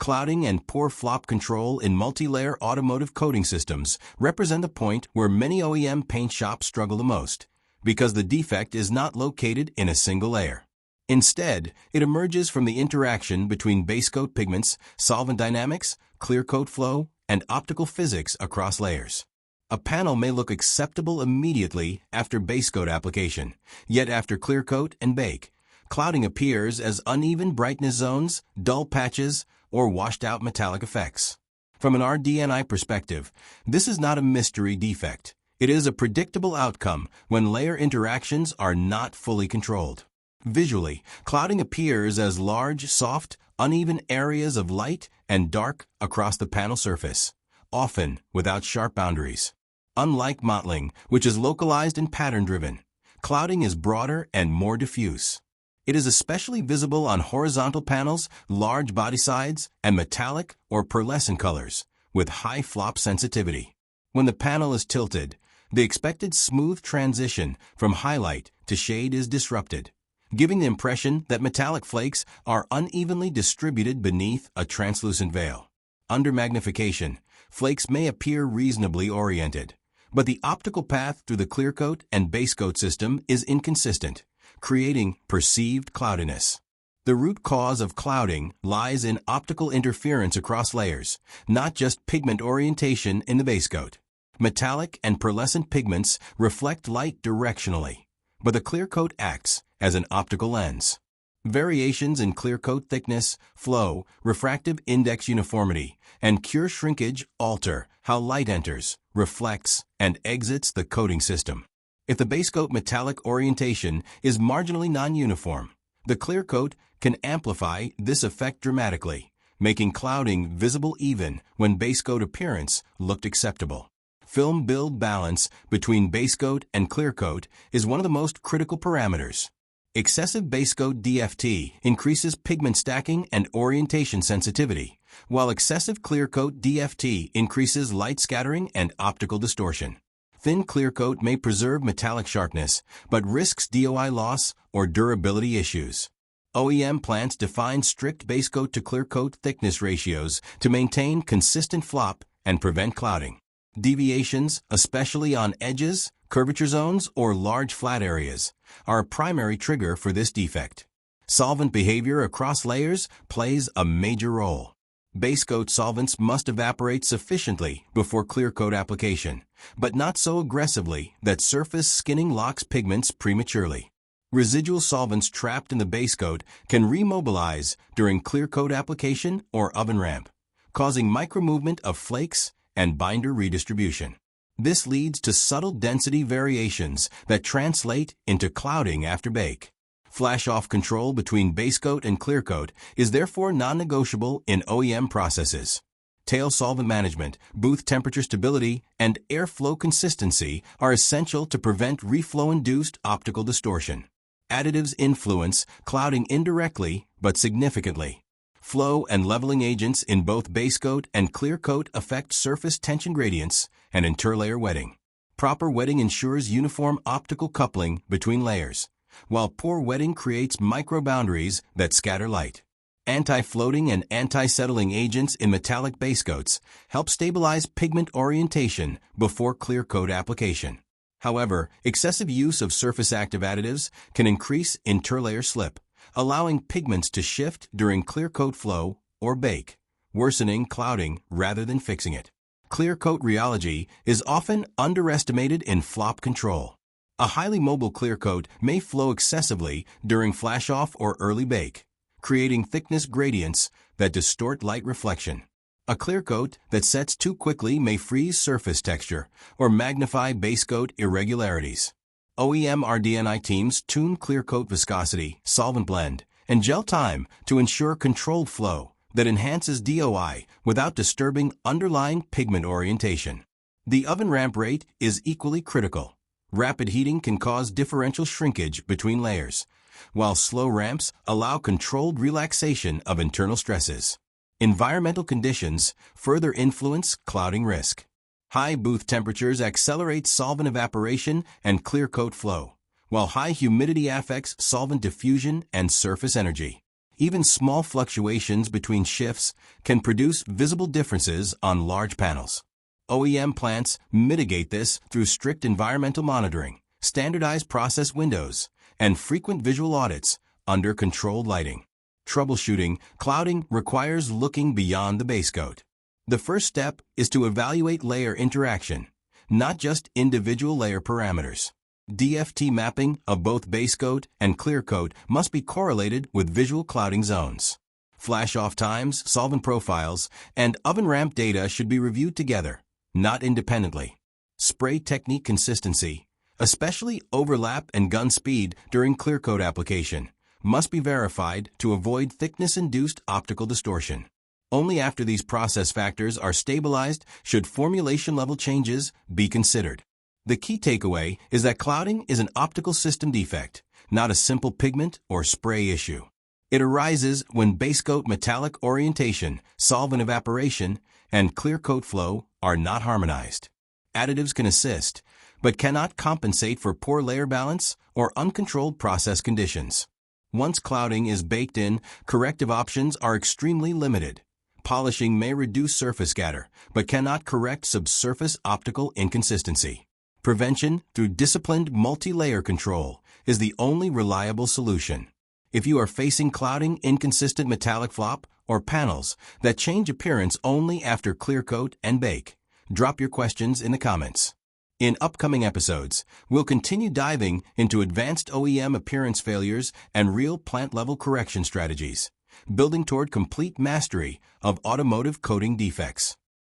Clouding and poor flop control in multi-layer automotive coating systems represent the point where many OEM paint shops struggle the most, because the defect is not located in a single layer. Instead, it emerges from the interaction between basecoat pigments, solvent dynamics, Clearcoat flow, and optical physics across layers. A panel may look acceptable immediately after basecoat application, yet after Clearcoat and bake, clouding appears as uneven brightness zones, dull patches, or washed-out metallic effects. From an RD&I perspective, this is not a mystery defect. It is a predictable outcome when layer interactions are not fully controlled. Visually, clouding appears as large, soft, uneven areas of light and dark across the panel surface, often without sharp boundaries. Unlike mottling, which is localized and pattern-driven, clouding is broader and more diffuse. It is especially visible on horizontal panels, large body sides, and metallic or pearlescent colors, with high flop sensitivity. When the panel is tilted, the expected smooth transition from highlight to shade is disrupted, giving the impression that metallic flakes are unevenly distributed beneath a translucent veil. Under magnification, flakes may appear reasonably oriented, but the optical path through the Clearcoat and Basecoat system is inconsistent, creating perceived cloudiness. The root cause of clouding lies in optical interference across layers, not just pigment orientation in the Basecoat. Metallic and pearlescent pigments reflect light directionally, but the Clearcoat acts as an optical lens. Variations in Clearcoat thickness, flow, refractive index uniformity, and cure shrinkage alter how light enters, reflects, and exits the coating system. If the Basecoat metallic orientation is marginally non-uniform, the Clearcoat can amplify this effect dramatically, making clouding visible even when Basecoat appearance looked acceptable. Film build balance between Basecoat and Clearcoat is one of the most critical parameters. Excessive Basecoat DFT increases pigment stacking and orientation sensitivity, while excessive Clearcoat DFT increases light scattering and optical distortion. Thin Clearcoat may preserve metallic sharpness, but risks DOI loss or durability issues. OEM plants define strict Basecoat to Clearcoat thickness ratios to maintain consistent flop and prevent clouding. Deviations, especially on edges, curvature zones, or large flat areas, are a primary trigger for this defect. Solvent behavior across layers plays a major role. Basecoat solvents must evaporate sufficiently before Clearcoat application, but not so aggressively that surface skinning locks pigments prematurely. Residual solvents trapped in the Basecoat can remobilize during Clearcoat application or oven ramp, causing micromovement of flakes and binder redistribution. This leads to subtle density variations that translate into clouding after bake. Flash-off control between Basecoat and Clearcoat is therefore non-negotiable in OEM processes. Tail solvent management, booth temperature stability, and airflow consistency are essential to prevent reflow-induced optical distortion. Additives influence clouding indirectly but significantly. Flow and leveling agents in both Basecoat and Clearcoat affect surface tension gradients and interlayer wetting. Proper wetting ensures uniform optical coupling between layers, while poor wetting creates microboundaries that scatter light. Anti-floating and anti-settling agents in metallic Basecoats help stabilize pigment orientation before Clearcoat application. However, excessive use of surface-active additives can increase interlayer slip, allowing pigments to shift during Clearcoat flow or bake, worsening clouding rather than fixing it. Clearcoat rheology is often underestimated in flop control. A highly mobile Clearcoat may flow excessively during flash-off or early bake, creating thickness gradients that distort light reflection. A Clearcoat that sets too quickly may freeze surface texture or magnify Basecoat irregularities. OEM RD&I teams tune Clearcoat viscosity, solvent blend, and gel time to ensure controlled flow that enhances DOI without disturbing underlying pigment orientation. The oven ramp rate is equally critical. Rapid heating can cause differential shrinkage between layers, while slow ramps allow controlled relaxation of internal stresses. Environmental conditions further influence clouding risk. High booth temperatures accelerate solvent evaporation and Clearcoat flow, while high humidity affects solvent diffusion and surface energy. Even small fluctuations between shifts can produce visible differences on large panels. OEM plants mitigate this through strict environmental monitoring, standardized process windows, and frequent visual audits under controlled lighting. Troubleshooting clouding requires looking beyond the base coat. The first step is to evaluate layer interaction, not just individual layer parameters. DFT mapping of both basecoat and Clearcoat must be correlated with visual clouding zones. Flash-off times, solvent profiles, and oven ramp data should be reviewed together, not independently. Spray technique consistency, especially overlap and gun speed during Clearcoat application, must be verified to avoid thickness-induced optical distortion. Only after these process factors are stabilized should formulation level changes be considered. The key takeaway is that clouding is an optical system defect, not a simple pigment or spray issue. It arises when basecoat metallic orientation, solvent evaporation, and Clearcoat flow are not harmonized. Additives can assist, but cannot compensate for poor layer balance or uncontrolled process conditions. Once clouding is baked in, corrective options are extremely limited. Polishing may reduce surface scatter, but cannot correct subsurface optical inconsistency. Prevention through disciplined multi-layer control is the only reliable solution. If you are facing clouding, inconsistent metallic flop, or panels that change appearance only after Clearcoat and bake, drop your questions in the comments. In upcoming episodes, we'll continue diving into advanced OEM appearance failures and real plant-level correction strategies, building toward complete mastery of automotive coating defects.